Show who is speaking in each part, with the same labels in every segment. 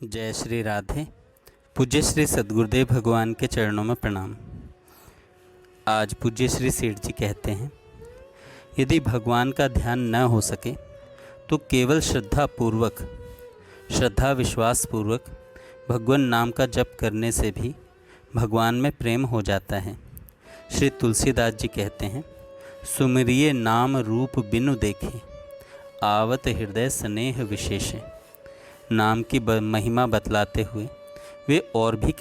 Speaker 1: जय श्री राधे। पूज्य श्री सद्गुरुदेव भगवान के चरणों में प्रणाम। आज पूज्य श्री सेठ जी कहते हैं, यदि भगवान का ध्यान न हो सके तो केवल श्रद्धा विश्वास पूर्वक भगवान नाम का जप करने से भी भगवान में प्रेम हो जाता है। श्री तुलसीदास जी कहते हैं, सुमिरिये नाम रूप बिनु देखे, आवत हृदय स्नेह विशेष। नाम की महिमा बतलाते हुए वे और भी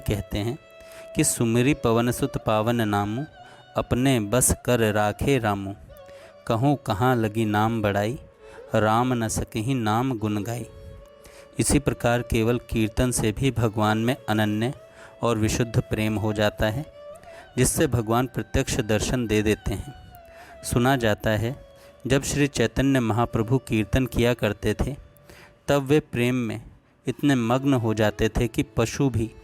Speaker 1: कहते हैं कि सुमिरि पवन सुत पावन नामु, अपने बस कर राखे रामु। कहूँ कहाँ लगी नाम बढ़ाई, राम न सकहि नाम गुण गाई। इसी प्रकार केवल कीर्तन से भी भगवान में अनन्य और विशुद्ध प्रेम हो जाता है, जिससे भगवान प्रत्यक्ष दर्शन दे देते हैं। सुना जाता है, जब श्री चैतन्य महाप्रभु कीर्तन किया करते थे तब वे प्रेम में इतने मग्न हो जाते थे कि पशु भी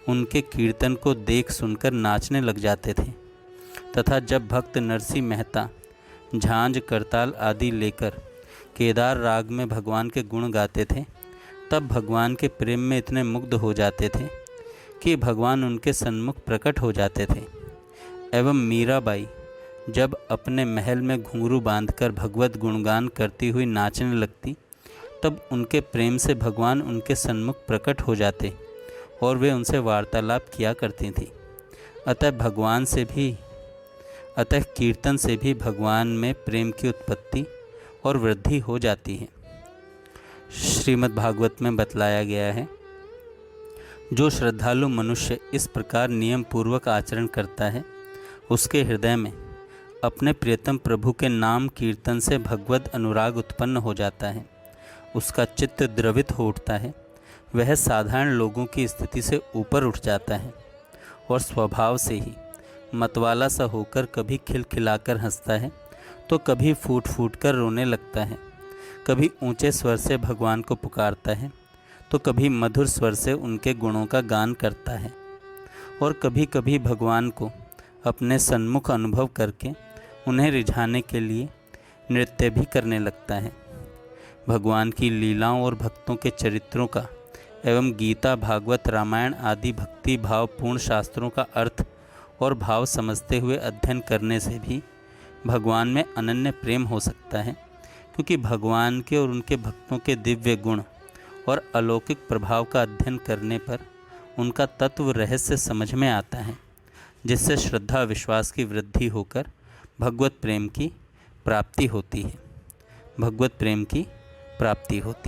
Speaker 1: उनके कीर्तन को देख सुनकर नाचने लग जाते थे। तथा जब भक्त नरसिंह मेहता झांझ करताल आदि लेकर केदार राग में भगवान के गुण गाते थे, तब भगवान के प्रेम में इतने मुग्ध हो जाते थे कि भगवान उनके सन्मुख प्रकट हो जाते थे। एवं मीराबाई जब अपने महल में घुंघरू बांधकर भगवत गुणगान करती हुई नाचने लगती, तब उनके प्रेम से भगवान उनके सन्मुख प्रकट हो जाते और वे उनसे वार्तालाप किया करती थी। अतः कीर्तन से भी भगवान में प्रेम की उत्पत्ति और वृद्धि हो जाती है। श्रीमद् भागवत में बतलाया गया है, जो श्रद्धालु मनुष्य इस प्रकार नियम पूर्वक आचरण करता है, उसके हृदय में अपने प्रियतम प्रभु के नाम कीर्तन से भगवत अनुराग उत्पन्न हो जाता है। उसका चित्त द्रवित हो उठता है। वह साधारण लोगों की स्थिति से ऊपर उठ जाता है और स्वभाव से ही मतवाला सा होकर कभी खिलखिलाकर हंसता है तो कभी फूट फूट कर रोने लगता है। कभी ऊंचे स्वर से भगवान को पुकारता है तो कभी मधुर स्वर से उनके गुणों का गान करता है और कभी कभी भगवान को अपने सन्मुख अनुभव करके उन्हें रिझाने के लिए नृत्य भी करने लगता है। भगवान की लीलाओं और भक्तों के चरित्रों का एवं गीता भागवत रामायण आदि भक्ति भावपूर्ण शास्त्रों का अर्थ और भाव समझते हुए अध्ययन करने से भी भगवान में अनन्य प्रेम हो सकता है, क्योंकि भगवान के और उनके भक्तों के दिव्य गुण और अलौकिक प्रभाव का अध्ययन करने पर उनका तत्व रहस्य समझ में आता है, जिससे श्रद्धा विश्वास की वृद्धि होकर भगवत प्रेम की प्राप्ति होती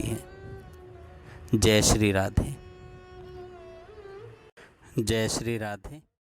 Speaker 1: है। जय श्री राधे। जय श्री राधे।